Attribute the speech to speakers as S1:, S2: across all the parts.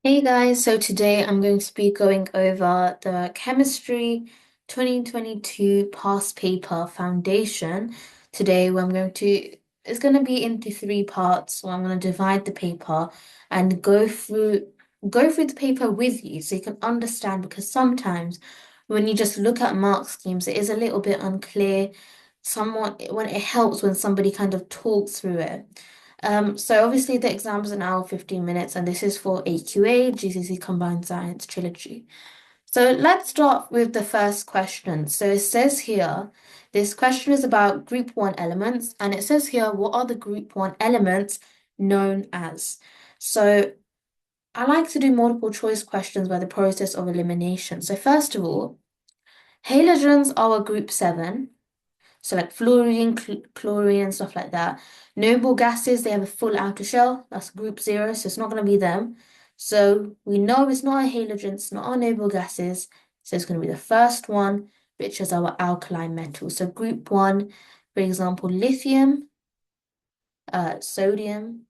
S1: Hey guys, so today I'm going to be going over the Chemistry 2022 Past Paper Foundation. Today, where it's going to be into three parts. So I'm going to divide the paper and go through the paper with you so you can understand, because sometimes when you just look at mark schemes, it is a little bit unclear. Somewhat when it helps when somebody kind of talks through it. So obviously the exam is an hour 15 minutes, and this is for AQA, GCSE Combined Science Trilogy. So let's start with the first question. So it says here, this question is about group one elements, and it says here, what are the group one elements known as? So I like to do multiple choice questions by the process of elimination. So first of all, halogens are a group seven. So like fluorine, chlorine, and stuff like that. Noble gases, they have a full outer shell. That's group zero, so it's not going to be them. So we know it's not our halogens, it's not our noble gases. So it's going to be the first one, which is our alkali metal. So group one, for example, lithium, sodium,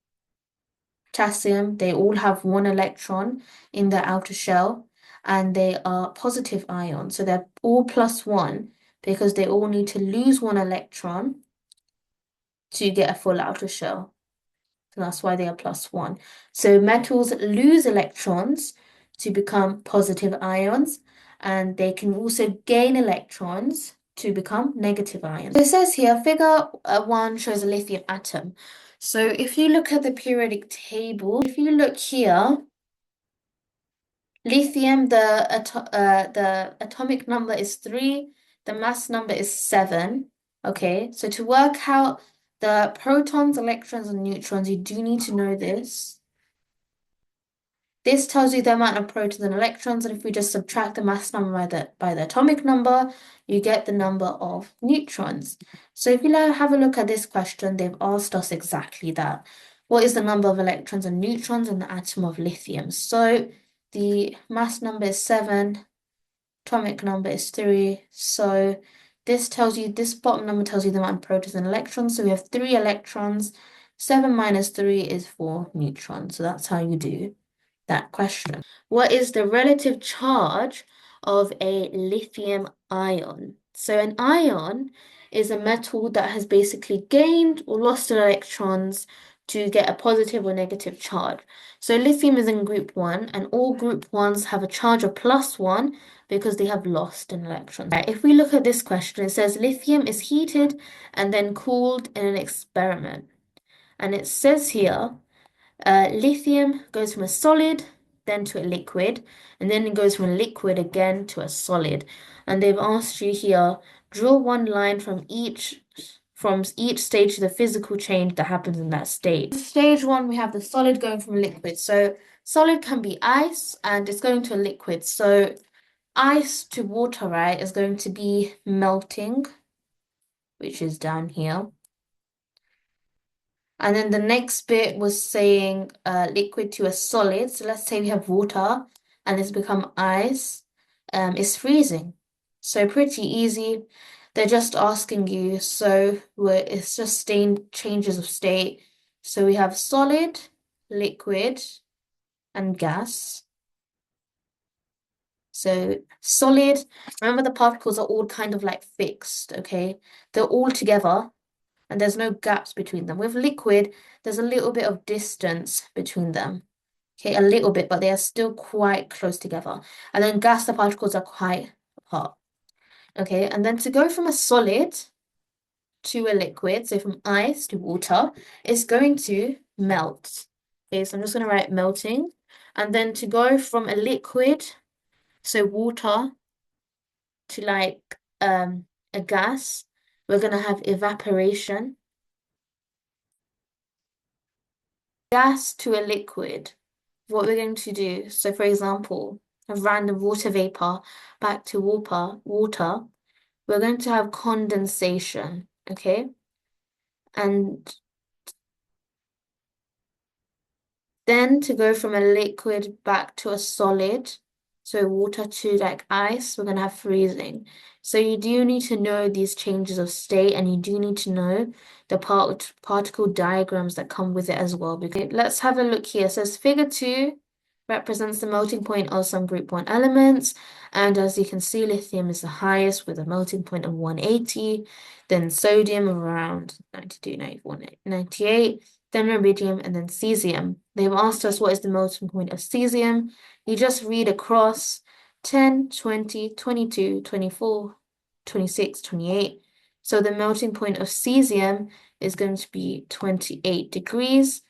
S1: potassium, they all have one electron in their outer shell, and they are positive ions. So they're all plus one because they all need to lose one electron to get a full outer shell. So that's why they are plus one. So metals lose electrons to become positive ions, and they can also gain electrons to become negative ions. So it says here, figure one shows a lithium atom. So if you look at the periodic table, if you look here, lithium, the atomic number is 3, the mass number is 7. Okay, so to work out the protons, electrons, and neutrons, you do need to know this. This tells you the amount of protons and electrons, and if we just subtract the mass number by the atomic number, you get the number of neutrons. So if you have a look at this question, they've asked us exactly that. What is the number of electrons and neutrons in the atom of lithium? So the mass number is 7, atomic number is 3. So this bottom number tells you the amount of protons and electrons. So we have 3 electrons. 7 minus 3 is 4 neutrons. So that's how you do that question. What is the relative charge of a lithium ion? So an ion is a metal that has basically gained or lost electrons to get a positive or negative charge. So lithium is in group one, and all group ones have a charge of plus one because they have lost an electron. Right, if we look at this question, it says lithium is heated and then cooled in an experiment. And it says here, lithium goes from a solid, then to a liquid, and then it goes from a liquid again to a solid. And they've asked you here, draw one line from each stage to the physical change that happens in that stage. Stage one, we have the solid going from a liquid. So solid can be ice, and it's going to a liquid. So ice to water, right, is going to be melting, which is down here. And then the next bit was saying liquid to a solid. So let's say we have water and it's become ice. It's freezing. So pretty easy. They're just asking you. So it's just changes of state. So we have solid, liquid, and gas. So solid, remember the particles are all kind of like fixed, okay? They're all together, and there's no gaps between them. With liquid, there's a little bit of distance between them. Okay, a little bit, but they are still quite close together. And then gas, the particles are quite apart. Okay, and then to go from a solid to a liquid, so from ice to water, it's going to melt. Okay, so I'm just going to write melting. And then to go from a liquid, so water, to like a gas, we're going to have evaporation. Gas to a liquid, what we're going to do, so for example, a random water vapor back to water, we're going to have condensation, okay? And then to go from a liquid back to a solid, so water to like ice, we're going to have freezing. So you do need to know these changes of state, and you do need to know the particle diagrams that come with it as well. Because let's have a look here. It says figure 2 represents the melting point of some group 1 elements. And as you can see, lithium is the highest with a melting point of 180, then sodium of around 92, 91, 98, then rubidium, and then cesium. They've asked us what is the melting point of cesium. You just read across 10, 20, 22, 24, 26, 28. So the melting point of cesium is going to be 28 degrees.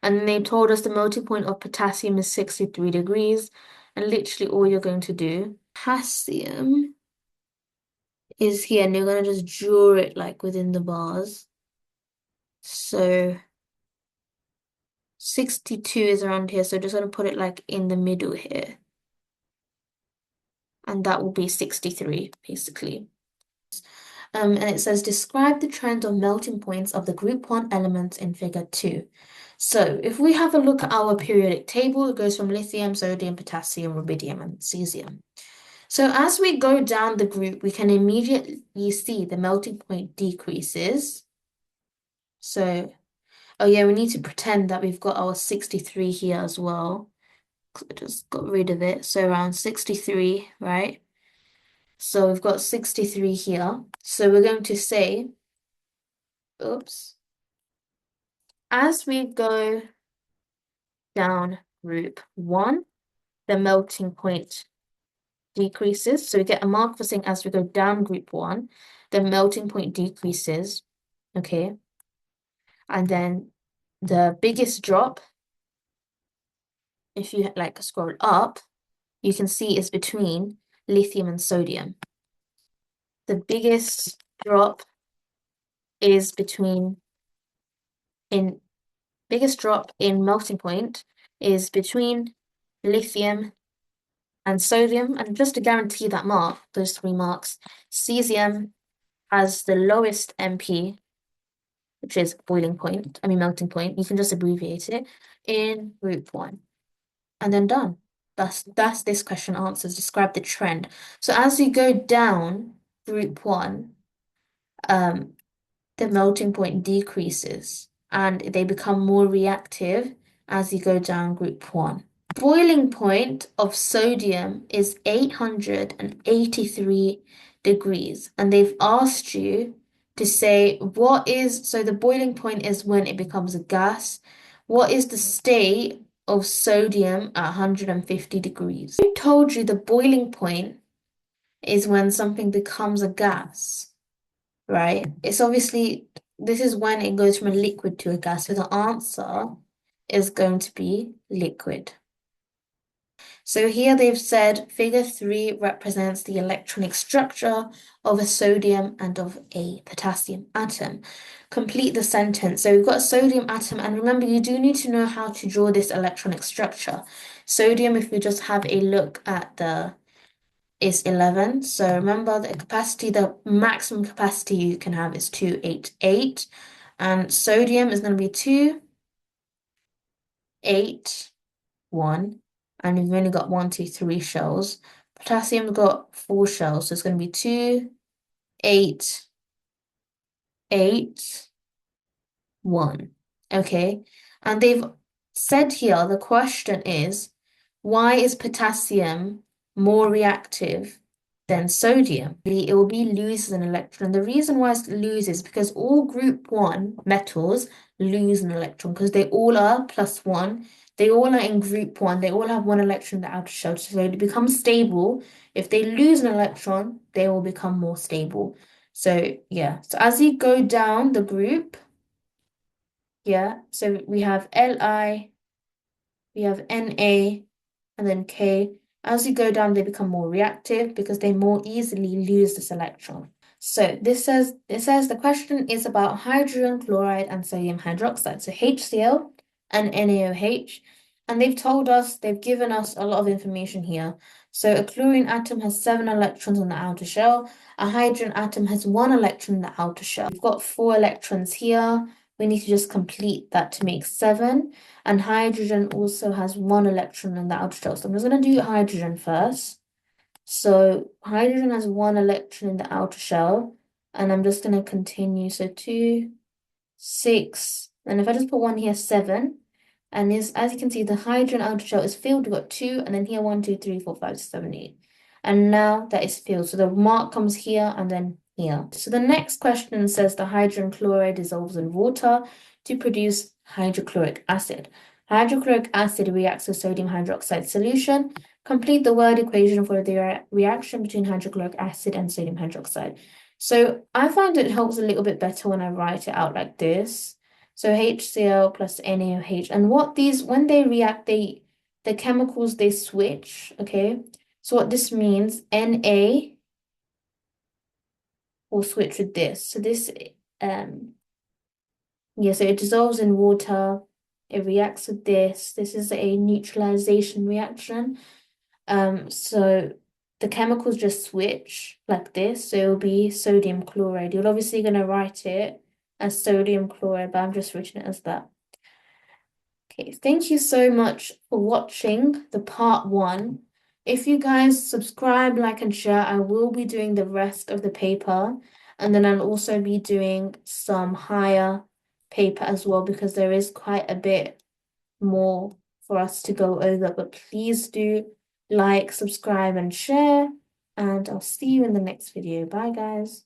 S1: And then they told us the melting point of potassium is 63 degrees. And literally all you're going to do, potassium is here, and you're going to just draw it like within the bars. So 62 is around here, so just going to put it like in the middle here. And that will be 63, basically. And it says, describe the trend of melting points of the group 1 elements in figure 2. So if we have a look at our periodic table, it goes from lithium, sodium, potassium, rubidium, and cesium. So as we go down the group, we can immediately see the melting point decreases. So, oh yeah, we need to pretend that we've got our 63 here as well. I just got rid of it. So around 63, right? So we've got 63 here. So we're going to say, oops, as we go down group 1, the melting point decreases. So we get a mark for saying as we go down group 1, the melting point decreases. Okay. And then the biggest drop, if you like scroll up, you can see is between lithium and sodium. The biggest drop is biggest drop in melting point is between lithium and sodium. And just to guarantee that mark, those 3 marks, cesium has the lowest MP, which is melting point. You can just abbreviate it in group 1. And then done. That's this question answers. Describe the trend. So as you go down group 1, the melting point decreases and they become more reactive as you go down group 1. Boiling point of sodium is 883 degrees, and they've asked you to say so the boiling point is when it becomes a gas. What is the state of sodium at 150 degrees? Who told you the boiling point is when something becomes a gas, right? It's obviously, this is when it goes from a liquid to a gas. So the answer is going to be liquid. So here they've said figure 3 represents the electronic structure of a sodium and of a potassium atom. Complete the sentence. So we've got a sodium atom, and remember, you do need to know how to draw this electronic structure. Sodium, if we just have a look at is 11. So remember the maximum capacity you can have is 288. And sodium is going to be 2, 8, 1. And we've only got 1, 2, 3 shells. Potassium's got 4 shells, so it's going to be 2, 8, 8, 1. Okay, and they've said here, the question is, why is potassium more reactive than sodium? It will be loses an electron. The reason why it loses is because all group 1 metals lose an electron because they all are +1. They all are in group 1. They all have 1 electron in the outer shell. So it becomes stable. If they lose an electron, they will become more stable. So yeah, so as you go down the group, yeah, so we have Li, we have Na, and then K. As you go down, they become more reactive because they more easily lose this electron. So this says the question is about hydrogen chloride and sodium hydroxide. So HCl and NaOH. And they've given us a lot of information here. So a chlorine atom has 7 electrons on the outer shell. A hydrogen atom has 1 electron in the outer shell. We've got 4 electrons here. We need to just complete that to make 7. And hydrogen also has 1 electron in the outer shell. So I'm just going to do hydrogen first. So hydrogen has 1 electron in the outer shell. And I'm just going to continue. So 2, 6. And if I just put 1 here, 7. And as you can see, the hydrogen outer shell is filled. We've got 2, and then here 1, 2, 3, 4, 5, 6, 7, 8. And now that is filled. So the mark comes here and then here. So the next question says the hydrogen chloride dissolves in water to produce hydrochloric acid. Hydrochloric acid reacts with sodium hydroxide solution. Complete the word equation for the reaction between hydrochloric acid and sodium hydroxide. So I find it helps a little bit better when I write it out like this. So HCl plus NaOH. And when they react, the chemicals, they switch, okay? So what this means, Na will switch with this. So this, so it dissolves in water. It reacts with this. This is a neutralization reaction. So the chemicals just switch like this. So it'll be sodium chloride. You're obviously going to write it as sodium chloride, but I'm just writing it as that. Okay, thank you so much for watching the part 1. If you guys subscribe, like, and share, I will be doing the rest of the paper. And then I'll also be doing some higher paper as well, because there is quite a bit more for us to go over. But please do like, subscribe, and share. And I'll see you in the next video. Bye, guys.